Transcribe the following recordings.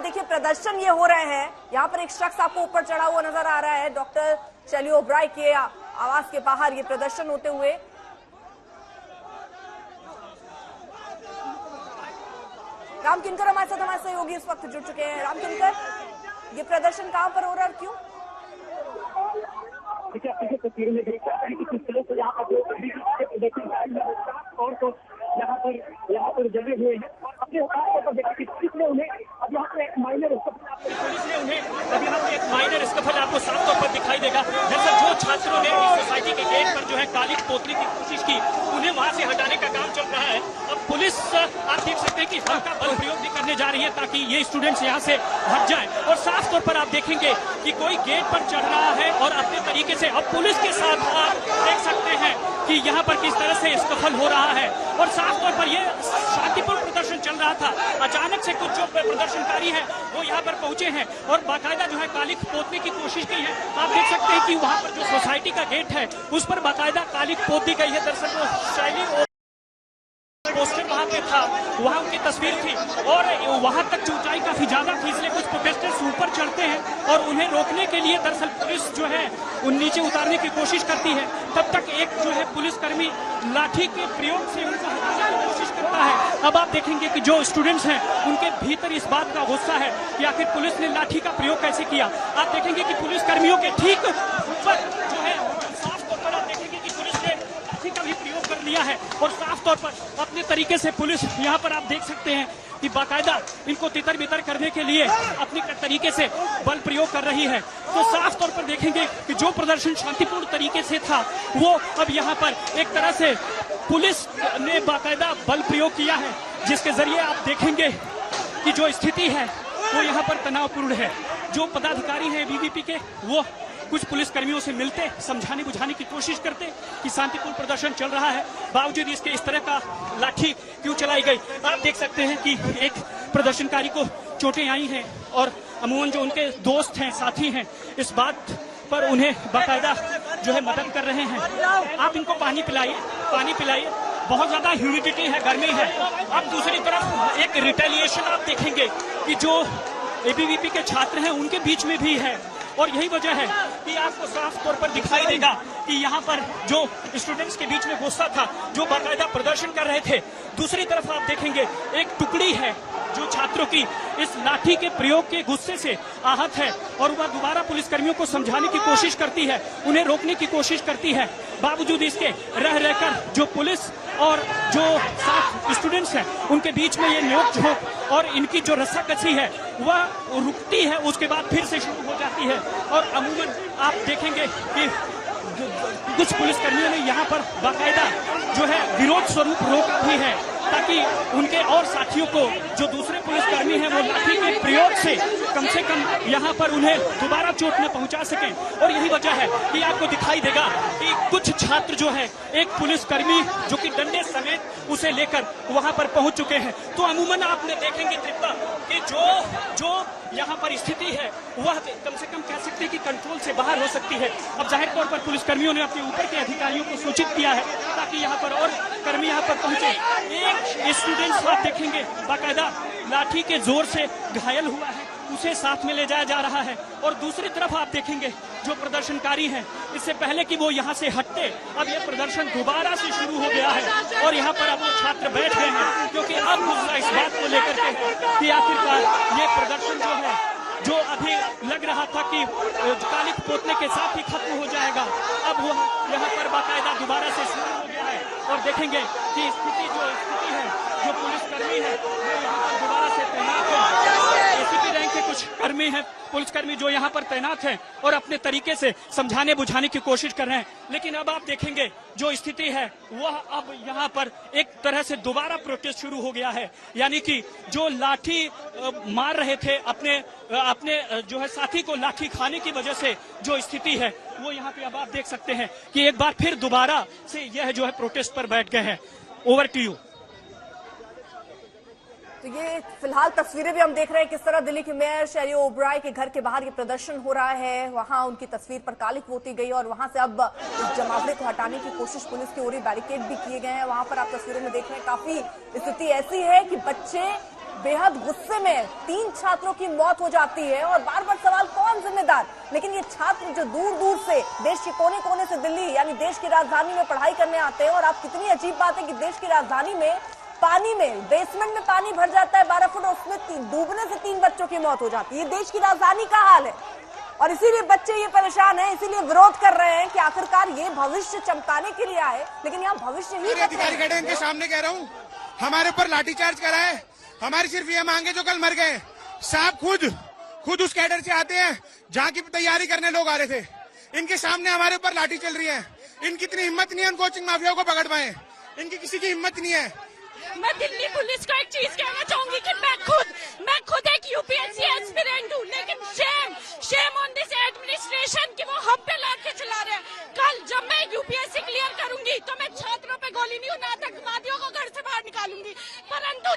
देखिए प्रदर्शन ये हो रहे हैं, यहाँ पर एक शख्स आपको ऊपर चढ़ा हुआ नजर आ रहा है। डॉक्टर शैली ओब्राय के आवास के बाहर ये प्रदर्शन होते हुए। राम किनकर हमारे सहयोगी इस वक्त जुड़ चुके हैं। राम किनकर, ये प्रदर्शन कहां पर हो रहा है और क्यों? तस्वीरों में देख सकते हैं कि किस तरह से यहाँ पर जमे हुए हैं और अपने औकात पर देखिए पुलिस ने उन्हें अब यहाँ पर एक माइनर स्कफल आपको साफ तौर पर दिखाई देगा। दरअसल जो छात्रों ने इस सोसाइटी के गेट पर जो है कालिख पोतने की कोशिश की, उन्हें वहां से हटाने का काम चल रहा है। अब पुलिस आप देख सकते हैं कि हल्का बल प्रयोग भी करने जा रही है ताकि ये स्टूडेंट्स यहाँ से हट जाएं। और साफ तौर पर आप देखेंगे कि कोई गेट पर चढ़ रहा है और अपने तरीके से अब पुलिस के साथ आप देख सकते हैं कि यहाँ पर किस तरह से स्कफल हो रहा है। और साफ तौर पर यह शांतिपूर्ण प्रदर्शन चल रहा था, अचानक से कुछ जो प्रदर्शनकारी हैं वो यहाँ पर पहुंचे हैं और बाकायदा जो है कालिख पोतने की कोशिश की है। आप देख सकते हैं कि वहाँ पर जो सोसाइटी का गेट है उस पर बाकायदा कालिख पोत दी गई है। दरअसल वो शैली पोस्टर वहां पे था, वहां उनकी तस्वीर थी और वहां तक ऊंचाई काफी ज्यादा थी, इसलिए कुछ प्रोटेस्टर्स ऊपर चढ़ते हैं और उन्हें रोकने के लिए दरअसल पुलिस जो है उन नीचे उतारने की कोशिश करती है। तब तक एक जो है पुलिसकर्मी लाठी के प्रयोग से उनको हटाने की कोशिश करता है। अब आप देखेंगे कि जो स्टूडेंट्स हैं उनके भीतर इस बात का गुस्सा है कि आखिर पुलिस ने लाठी का प्रयोग कैसे किया। आप देखेंगे कि पुलिसकर्मियों के ठीक ऊपर जो है साफ तौर पर आप देखेंगे कि पुलिस ने लाठी का भी प्रयोग कर लिया है और साफ तौर पर अपने तरीके से पुलिस यहाँ पर आप देख सकते हैं कि बाकायदा इनको तितर बितर करने के लिए अपनी तरीके से बल प्रयोग कर रही है। तो साफ तौर पर देखेंगे कि जो प्रदर्शन शांतिपूर्ण तरीके से था वो अब यहाँ पर एक तरह से पुलिस ने बाकायदा बल प्रयोग किया है, जिसके जरिए आप देखेंगे कि जो स्थिति है वो यहाँ पर तनावपूर्ण है। जो पदाधिकारी हैं बीबीपी के वो कुछ पुलिसकर्मियों से मिलते, समझाने बुझाने की कोशिश करते कि शांतिपूर्ण प्रदर्शन चल रहा है, बावजूद इसके इस तरह का लाठी क्यों चलाई गई। आप देख सकते हैं कि एक प्रदर्शनकारी को चोटें आई हैं और अमूमन जो उनके दोस्त हैं, साथी हैं, इस बात पर उन्हें बाकायदा जो है मदद कर रहे हैं। आप इनको पानी पिलाइए, पानी पिलाइए, बहुत ज्यादा ह्यूमिडिटी है, गर्मी है। अब दूसरी तरफ एक रिटेलिएशन आप देखेंगे कि जो एबीवीपी के छात्र हैं उनके बीच में भी है और यही वजह है कि आपको साफ तौर पर दिखाई देगा कि यहाँ पर जो स्टूडेंट्स के बीच में गुस्सा था, जो बाकायदा प्रदर्शन कर रहे थे। दूसरी तरफ आप देखेंगे एक टुकड़ी है जो छात्रों की इस लाठी के प्रयोग के गुस्से से आहत है और वह दोबारा पुलिसकर्मियों को समझाने की कोशिश करती है, उन्हें रोकने की कोशिश करती है। बावजूद इसके रह रहकर जो पुलिस और जो साथ स्टूडेंट्स हैं उनके बीच में ये नोक-झोंक और इनकी जो रस्साकसी है वह रुकती है, उसके बाद फिर से शुरू हो जाती है। और अमूमन आप देखेंगे कि कुछ पुलिसकर्मियों ने यहाँ पर बाकायदा जो है विरोध स्वरूप रोका भी है ताकि उनके और साथियों को जो दूसरे पुलिसकर्मी हैं वो लाठी के प्रयोग से कम यहाँ पर उन्हें दोबारा चोट न पहुंचा सकें। और यही वजह है कि आपको दिखाई देगा कि कुछ छात्र जो है एक पुलिसकर्मी जो कि डंडे समेत उसे लेकर वहां पर पहुंच चुके हैं। तो अमूमन आपने देखेंगे तृप्ता कि जो यहाँ पर स्थिति है वह कम से कम कह सकते हैं कि कंट्रोल से बाहर हो सकती है। अब जाहिर तौर पर पुलिसकर्मियों ने अपने ऊपर के अधिकारियों को सूचित किया है ताकि यहाँ पर और कर्मी यहाँ पर पहुंचे। एक स्टूडेंट्स आप देखेंगे बाकायदा लाठी के जोर से घायल हुआ है, उसे साथ में ले जाया जा रहा है। और दूसरी तरफ आप देखेंगे जो प्रदर्शनकारी हैं, इससे पहले कि वो यहाँ से हटते, अब ये प्रदर्शन दोबारा से शुरू हो गया है और यहाँ पर अब वो छात्र बैठ गए हैं क्योंकि अब गुस्सा इस बात को लेकर के कि आखिरकार ये प्रदर्शन जो है, जो अभी लग रहा था कि कालिख पोतने के साथ ही खत्म हो जाएगा, अब वो यहाँ पर बाकायदा दोबारा से शुरू हो गया है। और देखेंगे कि स्थिति है, जो पुलिसकर्मी है वो यहाँ पर दोबारा से तैनात है। एसीपी रैंक के कुछ कर्मी हैं, पुलिसकर्मी जो यहाँ पर तैनात हैं और अपने तरीके से समझाने बुझाने की कोशिश कर रहे हैं। लेकिन अब आप देखेंगे जो स्थिति है वह अब यहाँ पर एक तरह से दोबारा प्रोटेस्ट शुरू हो गया है, यानी कि जो लाठी मार रहे थे अपने जो है साथी को लाठी खाने की वजह से जो स्थिति है वो यहाँ पे अब आप देख सकते हैं कि एक बार फिर दोबारा से यह जो है प्रोटेस्ट पर बैठ गए हैं। Over to you. तो ये फिलहाल तस्वीरें भी हम देख रहे हैं किस तरह दिल्ली के मेयर शैली ओब्राय के घर के बाहर ये प्रदर्शन हो रहा है। वहां उनकी तस्वीर पर कालिख पोती गई और वहां से अब इस जमावड़े को हटाने की कोशिश पुलिस की ओर बैरिकेड भी किए गए हैं। वहां पर आप तस्वीरों में देख रहे हैं काफी स्थिति ऐसी है कि बच्चे बेहद गुस्से में 3 छात्रों की मौत हो जाती है और बार बार सवाल कौन जिम्मेदार। लेकिन ये छात्र जो दूर दूर से देश के कोने कोने से दिल्ली यानी देश की राजधानी में पढ़ाई करने आते हैं, और आप कितनी अजीब बात है कि देश की राजधानी में पानी में बेसमेंट में पानी भर जाता है 12 फुट, उसमें डूबने से 3 बच्चों की मौत हो जाती है। देश की राजधानी का हाल है और इसीलिए बच्चे ये परेशान हैं, इसीलिए विरोध कर रहे हैं कि आखिरकार ये भविष्य चमकाने के लिए आए, लेकिन यहाँ भविष्य ही अधिकारी खड़े इनके सामने कह रहा हूँ, हमारे ऊपर लाठीचार्ज करा है। हमारी सिर्फ ये मांगे जो कल मर गए साहब खुद उस कैडर से आते हैं जहाँ की तैयारी करने लोग आ रहे थे। इनके सामने हमारे ऊपर लाठी चल रही है। इनकी इतनी हिम्मत नहीं है उन कोचिंग माफियाओं को पकड़ पाए, इनकी किसी की हिम्मत नहीं है। मैं दिल्ली पुलिस को एक चीज कहना चाहूंगी कि मैं खुद एक यूपीएससी एस्पिरेंट हूँ, लेकिन शेम ऑन दिस एडमिनिस्ट्रेशन कि वो हम पे लाके चला रहे हैं। कल जब मैं यूपीएससी क्लियर करूंगी तो मैं छात्रों पे गोली नहीं, उन आतंकवादियों को घर से बाहर निकालूंगी। परंतु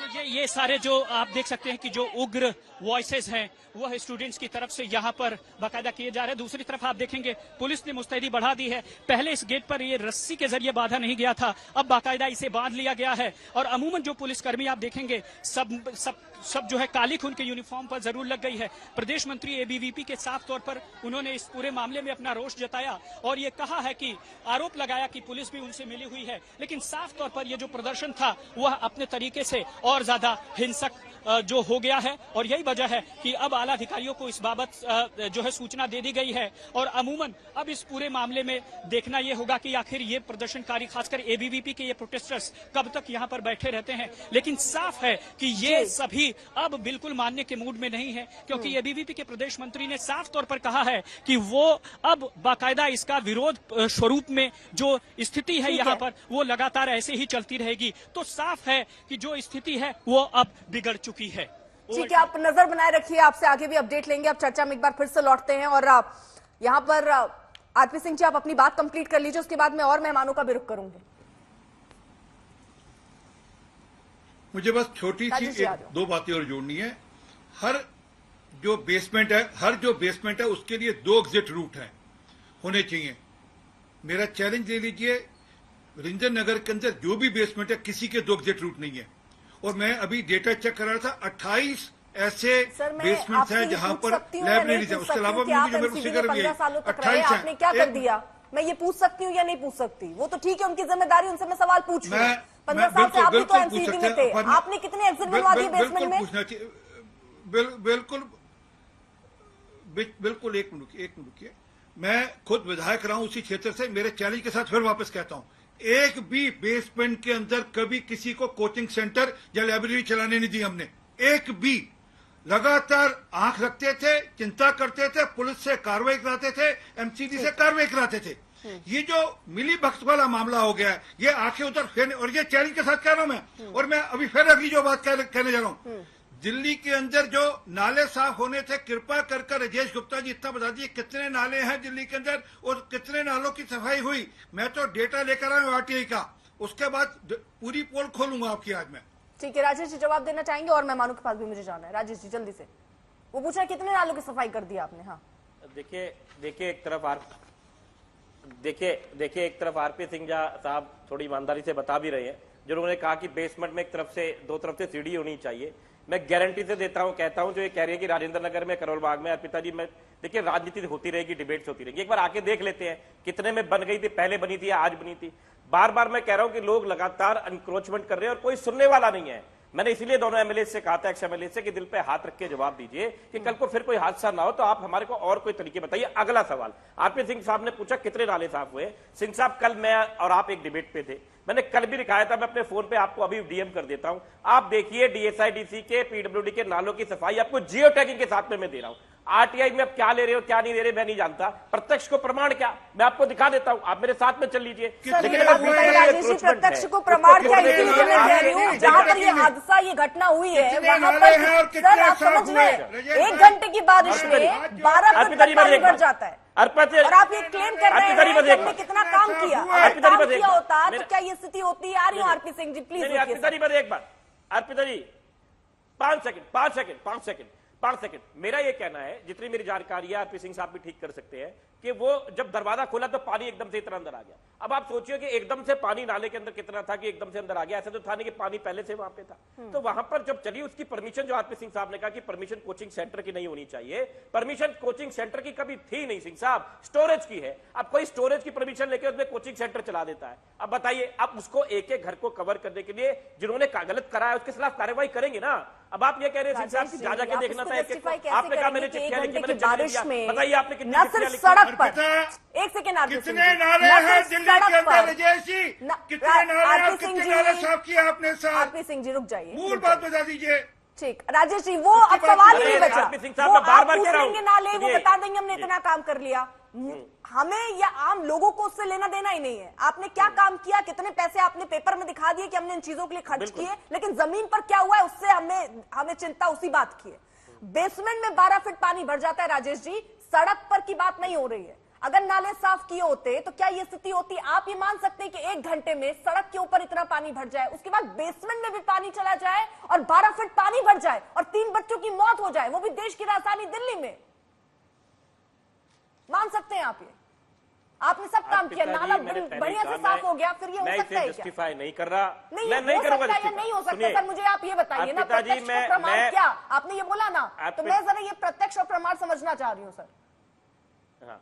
जो ये सारे जो आप देख सकते हैं कि जो उग्र वॉइसेस हैं वह स्टूडेंट्स की तरफ से यहाँ पर बाकायदा किए जा रहे हैं। दूसरी तरफ आप देखेंगे पुलिस ने मुस्तैदी बढ़ा दी है। पहले इस गेट पर ये रस्सी के जरिए बांधा नहीं गया था, अब बाकायदा इसे बांध लिया गया है। और अमूमन जो पुलिसकर्मी आप देखेंगे सब जो है काली खून के यूनिफॉर्म पर जरूर लग गई है। प्रदेश मंत्री एबीवीपी के साफ तौर पर उन्होंने इस पूरे मामले में अपना रोष जताया और ये कहा है कि आरोप लगाया कि पुलिस भी उनसे मिली हुई है, लेकिन साफ तौर पर ये जो प्रदर्शन था वह अपने तरीके से और ज्यादा हिंसक जो हो गया है। और यही वजह है कि अब आला अधिकारियों को इस बाबत जो है सूचना दे दी गई है। और अमूमन अब इस पूरे मामले में देखना यह होगा कि आखिर ये प्रदर्शनकारी खासकर एबीवीपी के ये प्रोटेस्टर्स कब तक यहाँ पर बैठे रहते हैं। लेकिन साफ है कि ये सभी अब बिल्कुल मानने के मूड में नहीं है, क्योंकि एबीवीपी के प्रदेश मंत्री ने साफ तौर पर कहा है कि वो अब बाकायदा इसका विरोध स्वरूप में जो स्थिति है यहाँ पर वो लगातार ऐसे ही चलती रहेगी। तो साफ है कि जो स्थिति है वो अब बिगड़ चुकी है। ठीक है, आप नजर बनाए रखिए, आपसे आगे भी अपडेट लेंगे। अब चर्चा में एक बार फिर से लौटते हैं और यहाँ पर आरपी सिंह जी आप अपनी बात कंप्लीट कर लीजिए, उसके बाद मैं और मेहमानों का भी रुख करूंगी। मुझे बस छोटी सी 2 बातें और जोड़नी है। हर जो बेसमेंट है उसके लिए 2 एग्जिट रूट हैं होने चाहिए। मेरा चैलेंज ले लीजिए, रंजन नगर के अंदर जो भी बेसमेंट है किसी के 2 एग्जिट रूट नहीं है। और मैं अभी डेटा चेक कर रहा था 28 ऐसे बेसमेंट हैं जहां पर लाइब्रेरीज है। उसके अलावा मेरे फिगर भी 28 आपने क्या कर दिया, मैं ये पूछ सकती हूँ या नहीं पूछ सकती? वो तो ठीक है, उनकी जिम्मेदारी, उनसे मैं सवाल पूछ रही हूँ। 15 साल से आप भी तो एनसीडी में थे, आपने कितने एग्जिट बनवा दिए बेसमेंट में? बिल्कुल एक मिनट रुकिए। मैं खुद विधायक रहा हूं उसी क्षेत्र से। मेरे चैलेंज के साथ फिर वापस कहता हूं, एक भी बेसमेंट के अंदर कभी किसी को कोचिंग सेंटर या लाइब्रेरी चलाने नहीं दी हमने। एक भी। लगातार आंख रखते थे, चिंता करते थे, पुलिस से कार्रवाई कराते थे, एमसीडी से कार्रवाई कराते थे। ये जो मिली भक्त वाला मामला हो गया है, ये आंखें उधर फिर, और ये चैलेंज के साथ कह रहा हूं मैं। और मैं अभी फिर अगली जो बात कहने जा रहा हूं, दिल्ली के अंदर जो नाले साफ होने थे, कृपा कर राजेश गुप्ता जी इतना बता दिए कितने नाले हैं दिल्ली के अंदर और कितने नालों की सफाई हुई। मैं तो डेटा लेकर आया हूं आरटीआई का, उसके बाद पूरी पोल खोलूंगा आपकी आज मैं। ठीक है, राजेश जी जवाब देना चाहेंगे और मेहमानों के पास भी मुझे जाना है। राजेश जी जल्दी से, वो पूछा कितने नालों की सफाई कर दी आपने? हाँ देखिए एक तरफ आरपी सिंह साहब थोड़ी ईमानदारी से बता भी रहे हैं, जो उन्होंने कहा कि बेसमेंट में दो तरफ से सीढ़ी होनी चाहिए। मैं गारंटी से देता हूं, कहता हूं, जो ये कह रही है कि राजेंद्र नगर में, करोल बाग में, अर्पिता जी, में देखिए राजनीति होती रहेगी, डिबेट्स होती रहेगी। एक बार आके देख लेते हैं कितने में बन गई थी, पहले बनी थी या आज बनी थी। बार बार मैं कह रहा हूं कि लोग लगातार एनक्रोचमेंट कर रहे हैं और कोई सुनने वाला नहीं है। मैंने इसीलिए दोनों एमएलए से कहा था, एक्स एमएलए से, कि दिल पे हाथ रख के जवाब दीजिए कि कल को फिर कोई हादसा ना हो। तो आप हमारे को और कोई तरीके बताइए। अगला सवाल, आरपी सिंह साहब ने पूछा कितने नाले साफ हुए। सिंह साहब, कल मैं और आप एक डिबेट पे थे, मैंने कल भी दिखाया था, मैं अपने फोन पे आपको अभी डीएम कर देता हूं। आप देखिए डीएसआईडीसी के, पीडब्ल्यूडी के नालों की सफाई आपको जियो टैगिंग के साथ में मैं दे रहा हूं। आरटीआई में आप क्या ले रहे हो क्या नहीं ले रहे मैं नहीं जानता, प्रत्यक्ष को प्रमाण क्या, मैं आपको दिखा देता हूं, आप मेरे साथ में चल लीजिए। प्रत्यक्ष को प्रमाण क्या, जहां पर ये हादसा, ये घटना हुई है वहां पर सर आप समझ रहे हैं 1 घंटे की बारिश में 12 फुट तक पानी भर जाता है और आप ये क्लेम कर रहे हैं कि आपने कितना काम किया। काम किया होता तो क्या ये स्थिति होती? आ रही हूँ आरपी सिंह जी, प्लीज। अर्पिता जी, एक बार, अर्पिता जी 5 सेकंड 5 सेकंड। मेरा ये कहना है, जितनी मेरी जानकारी है, आरपी सिंह साहब भी ठीक कर सकते हैं, कि वो जब दरवाजा खोला तो पानी एकदम से इतना अंदर आ गया। अब आप सोचिए कि एकदम से पानी नाले के अंदर कितना था कि एकदम से अंदर आ गया। ऐसा तो था नहीं कि पानी पहले से वहां पे था। तो वहां पर जब चली उसकी परमिशन, जो आरपी सिंह साहब ने कहा कि परमिशन कोचिंग सेंटर की नहीं होनी चाहिए, परमिशन कोचिंग सेंटर की कभी थी नहीं सिंह साहब, स्टोरेज की है। अब कोई स्टोरेज की परमिशन लेकर उसमें कोचिंग सेंटर चला देता है। अब बताइए, अब उसको एक एक घर को कवर करने के लिए जिन्होंने गलत करा है उसके खिलाफ कार्रवाई करेंगे ना। अब आप ये कह रहे हैं सिंह साहब कि जा जाके देखना था, आपने कहा मैंने चिट्ठियां लिखी, मैंने बारिश में बताइए आपने कितनी न चिट्ठियां सिर्फ लिखी? सड़क पर, एक सेकेंड आरपी सिंह कितने जी, नाले न हैं सिर्फ दिल्ली के सड़क अंदर पर। राजेश जी? कितने नाले हैं, आरपी सिंह कितने नाले जी, साफ किया आपने साहब? आरपी सिंह जी रुक जाइए, मूल बात बता दीजिए। ठीक। राजेश जी, वो अब सवाल ही नहीं बचा, आरपी सिंह साहब, वो मैं बार आप बार पूछ कह रहा हूं, लेंगे नाले, वो सुनिए। बता देंगे हमने इतना काम कर लिया। हमें या आम लोगों को उससे लेना देना ही नहीं है। आपने क्या काम किया, कितने पैसे आपने पेपर में दिखा दिए कि हमने इन चीजों के लिए खर्च किए, लेकिन जमीन पर क्या हुआ है उससे हमें चिंता उसी बात की है। बेसमेंट में 12 फीट पानी भर जाता है राजेश जी, सड़क पर की बात नहीं हो रही है। अगर नाले साफ किए होते तो क्या ये स्थिति होती? आप ये मान सकते हैं कि 1 घंटे में सड़क के ऊपर इतना पानी भर जाए, उसके बाद बेसमेंट में भी पानी चला जाए और 12 फीट पानी भर जाए और 3 बच्चों की मौत हो जाए, वो भी देश की राजधानी दिल्ली में? मान सकते हैं आप? ये आपने सब काम किया, नाला बढ़िया से साफ हो गया, फिर ये हो सकता है क्या? जस्टिफाई नहीं कर रहा, नहीं, मैं नहीं हो करूंगा सकता है या नहीं हो सकता? सर मुझे आप ये बताइए ना, पिताजी, प्रत्यक्ष और प्रमाण क्या? आपने ये बोला ना, तो मैं- मैं जरा ये प्रत्यक्ष और प्रमाण समझना चाह रही हूँ सर। हाँ।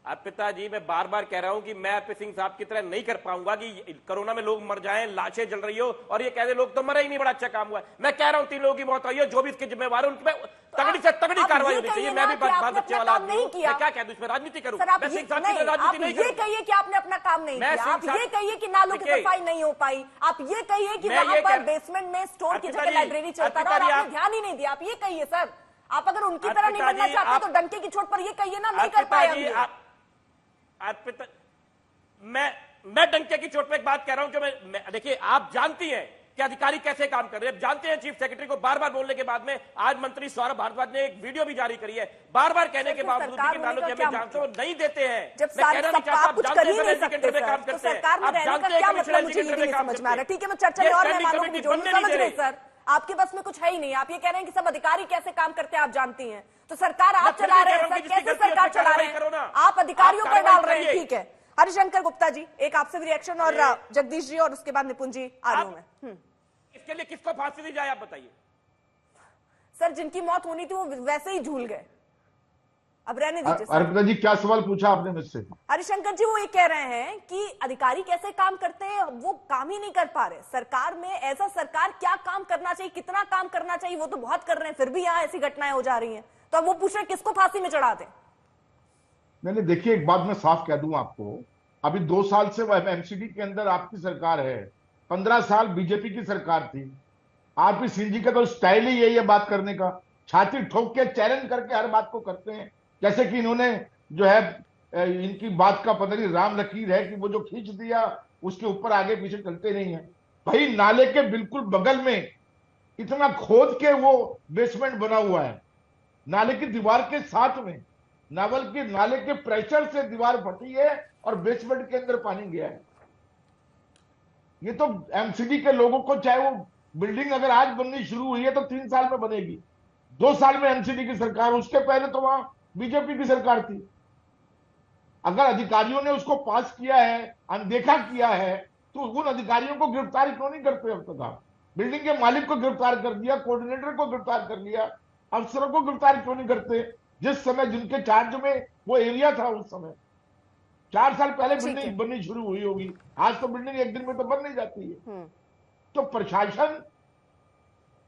अब पिताजी, मैं बार बार कह रहा हूं कि मैं आरपी सिंह साहब की तरह नहीं कर पाऊंगा कि कोरोना में लोग मर जाएं, लाशें जल रही हो और ये कह दे लोग तो मरे ही नहीं, बड़ा अच्छा काम हुआ है। मैं कह रहा हूं 3 लोगों की मौत हुई है, जो भी इसके जिम्मेवार है उनकी तगड़ी से तगड़ी कार्रवाई होनी चाहिए। मैं भी बात बच्चे वाला आदमी हूं, मैं क्या कह दूं इसमें, राजनीति करूं? मैं सिंह साहब की राजनीति नहीं ये करूं। कहिए कि आपने अपना काम नहीं मैं किया, आप सिंह साहब- ये कहिए कि नालों की देखिए, सफाई नहीं हो पाई, आप ये कहिए कि मैं वहां ये पर कह- बेसमेंट में स्टोर की अर्पिता जगह जी, लाइब्रेरी चलता रहा और अर्पिता जी, आपने ध्यान ही नहीं दिया। आप ये कहिए सर, आप अगर उनकी तरह नहीं अर्पिता बनना जी, चाहते तो आप- डंके की चोट पर ये कहिए ना, नहीं कर पाए हम ये। अर्पिता, मैं डंके की चोट पे एक बात कह रहा हूं जो मैं देखिए, आप जानती हैं कि अधिकारी कैसे काम कर रहे हैं, जानते हैं। चीफ सेक्रेटरी को बार बार बोलने के बाद में आज मंत्री सौरभ भारद्वाज ने एक वीडियो भी जारी करी है, बार बार कहने के बावजूद भी कि नालों की हमें जानते हो नहीं देते हैं। जब मैं कहना नहीं चाहता, आप कुछ कर ही नहीं सकते में काम सर, तो करते हैं, सरकार में आप रहने का जानते हैं क्या कि मतलब, मुझे ये भी नहीं समझ में आ रहा है। ठीक है, मैं चर्चा में और मेहमानों को भी जोड़ूं, समझ रहे सर, आपके बस में कुछ है ही नहीं। आप ये कह रहे हैं कि सब अधिकारी कैसे काम करते हैं आप जानती हैं, तो सरकार आप चला रहे हैं सर, कैसे सरकार चला रहे हैं? आप अधिकारियों पर डाल रहे हैं। ठीक है, हरिशंकर गुप्ता जी, एक आपसे भी रिएक्शन और जगदीश जी और उसके बाद निपुण जी आ रही हूं मैं। इसके लिए किसको फांसी दी जाए, आप बताइए। सर जिनकी मौत होनी थी वो वैसे ही झूल गए, अब रहने दीजिए सर। अर्पिता जी, क्या सवाल पूछा आपने मुझसे? हरिशंकर जी वो ये कह रहे हैं कि अधिकारी कैसे काम करते हैं, वो काम ही नहीं कर पा रहे। सरकार में ऐसा सरकार क्या काम करना चाहिए, कितना काम करना चाहिए, वो तो बहुत कर रहे हैं, फिर भी यहाँ ऐसी घटनाएं हो जा रही हैं। तो अब वो पूछ रहे किसको फांसी में चढ़ा दें? मैंने देखिए, एक बात मैं साफ कह दूं आपको, अभी 2 साल से वह एमसीडी के अंदर आपकी सरकार है, 15 साल बीजेपी की सरकार थी। आरपी सिंह जी का तो स्टाइल ही यही है बात करने का, छाती ठोक के चैलेंज करके हर बात को करते हैं। जैसे कि इन्होंने जो है इनकी बात का पता नहीं राम लकीर है कि वो जो खींच दिया उसके ऊपर आगे पीछे चलते नहीं है। भाई, नाले के बिल्कुल बगल में इतना खोद के वो बेसमेंट बना हुआ है, नाले की दीवार के साथ में, नाले के प्रेशर से दीवार फटी है और बेसमेंट के अंदर पानी गया है। ये तो एमसीडी के लोगों को, चाहे वो बिल्डिंग अगर आज बननी शुरू हुई है तो 3 साल में बनेगी, 2 साल में एमसीडी की सरकार, उसके पहले तो वहां बीजेपी की सरकार थी। अगर अधिकारियों ने उसको पास किया है, अनदेखा किया है, तो उन अधिकारियों को गिरफ्तार क्यों नहीं करते अब तक? आप बिल्डिंग के मालिक को गिरफ्तार कर दिया, कोऑर्डिनेटर को गिरफ्तार कर लिया, अफसरों को गिरफ्तार क्यों नहीं करते? जिस समय जिनके चार्ज में वो एरिया था, उस समय 4 साल पहले बिल्डिंग बननी शुरू हुई होगी, आज तो बिल्डिंग 1 दिन में तो बन नहीं जाती है। तो प्रशासन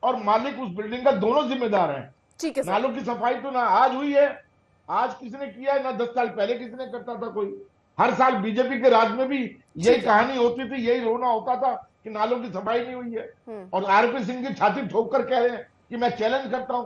और मालिक उस बिल्डिंग का दोनों जिम्मेदार हैं। ठीक है सर। नालों की सफाई तो ना आज हुई है, आज किसने किया है, ना 10 साल पहले किसने करता था कोई। हर साल बीजेपी के राज में भी यही कहानी होती थी, यही रोना होता था कि नालों की सफाई नहीं हुई है। और आरपी सिंह की छाती ठोक कर कह रहे हैं कि मैं चैलेंज करता हूं।